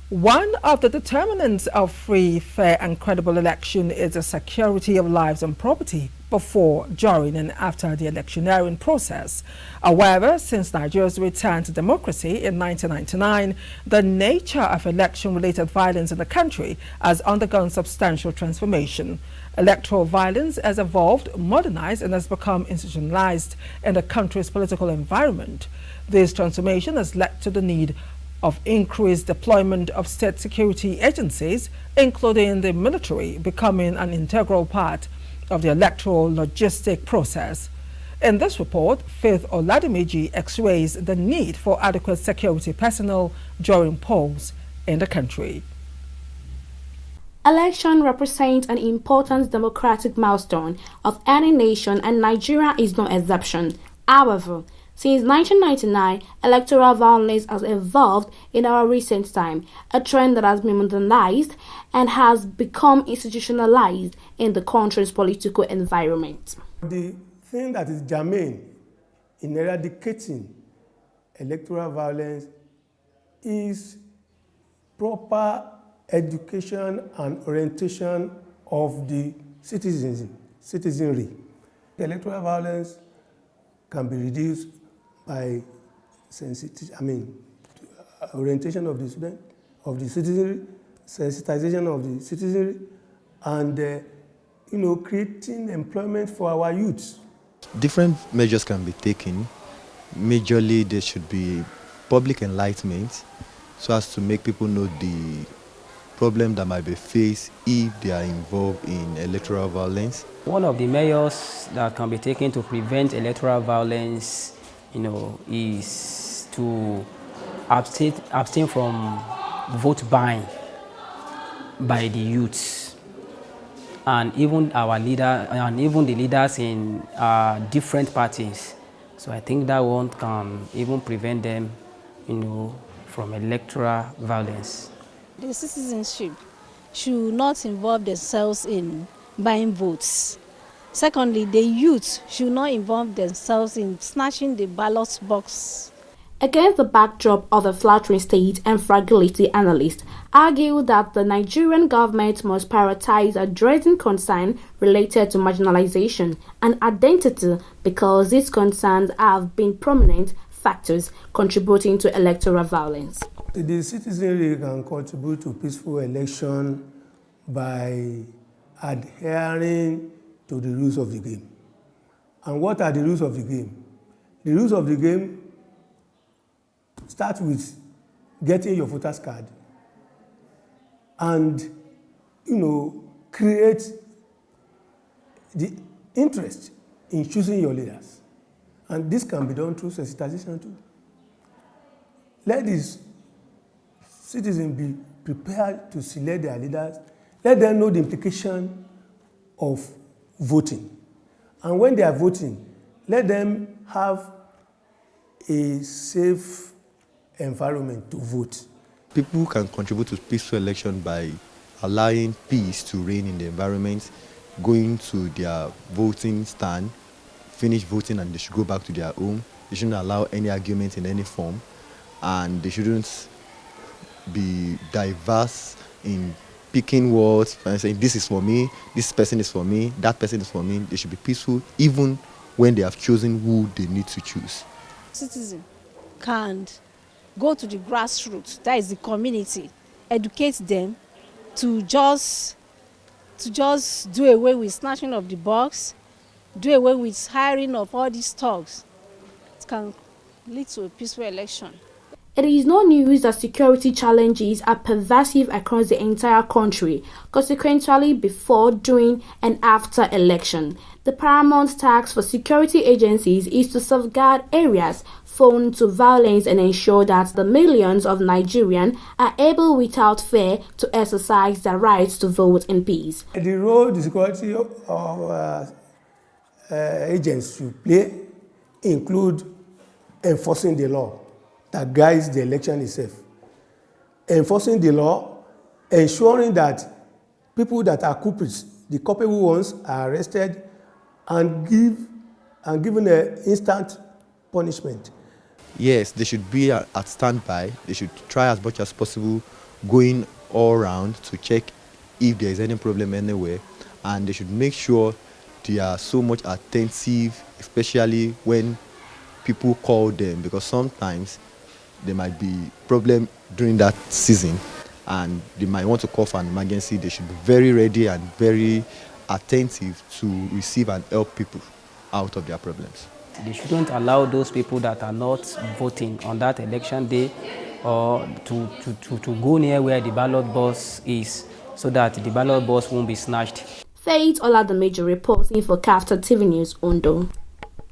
One of the determinants of free, fair and credible election is the security of lives and property before, during and after the electioneering process. However, since Nigeria's return to democracy in 1999, the nature of election-related violence in the country has undergone substantial transformation. Electoral violence has evolved, modernized and has become institutionalized in the country's political environment. This transformation has led to the need of increased deployment of state security agencies, including the military, becoming an integral part of the electoral logistic process. In this report, Faith Oladimiji x-rays the need for adequate security personnel during polls in the country. Election represents an important democratic milestone of any nation, and Nigeria is no exception. However, since 1999, electoral violence has evolved in our recent time, a trend that has been modernized and has become institutionalized in the country's political environment. The thing that is germane in eradicating electoral violence is proper education and orientation of the citizenry. Electoral violence can be reduced by orientation of the student, of the citizenry, sensitization of the citizenry, and creating employment for our youths. Different measures can be taken. Majorly, there should be public enlightenment so as to make people know the problem that might be faced if they are involved in electoral violence. One of the measures that can be taken to prevent electoral violence, is to abstain from vote buying by the youths, and even our leader, and even the leaders in different parties. So I think that one can even prevent them, from electoral violence. The citizenship should not involve themselves in buying votes. Secondly, the youth should not involve themselves in snatching the ballot box. Against the backdrop of a flattering state and fragility, analysts argue that the Nigerian government must prioritize addressing concerns related to marginalization and identity, because these concerns have been prominent factors contributing to electoral violence. The citizenry can contribute to peaceful election by adhering to the rules of the game. And what are the rules of the game? The rules of the game start with getting your voter's card and, create the interest in choosing your leaders. And this can be done through sensitization too. Let these citizens be prepared to select their leaders. Let them know the implication of voting. And when they are voting, let them have a safe environment to vote. People can contribute to peaceful election by allowing peace to reign in the environment, going to their voting stand, finish voting, and they should go back to their home. They shouldn't allow any argument in any form, and they shouldn't be diverse in picking words and saying this is for me, this person is for me, that person is for me. They should be peaceful even when they have chosen who they need to choose. Citizens can go to the grassroots, that is the community, educate them to just do away with snatching of the box, do away with hiring of all these thugs. It can lead to a peaceful election. It is no news that security challenges are pervasive across the entire country, consequentially before, during, and after election. The paramount task for security agencies is to safeguard areas prone to violence and ensure that the millions of Nigerians are able without fear to exercise their rights to vote in peace. The role the security of agents should play include enforcing the law that guides the election itself. Enforcing the law, ensuring that people that are culprits, the culpable ones, are arrested and given an instant punishment. Yes, they should be at standby. They should try as much as possible going all around to check if there is any problem anywhere, and they should make sure they are so much attentive, especially when people call them, because sometimes there might be problem during that season and they might want to call for an emergency. They should be very ready and very attentive to receive and help people out of their problems. They shouldn't allow those people that are not voting on that election day or to go near where the ballot box is, so that the ballot box won't be snatched. Faith Oladamejor reporting for KAFTAN TV News, Ondo.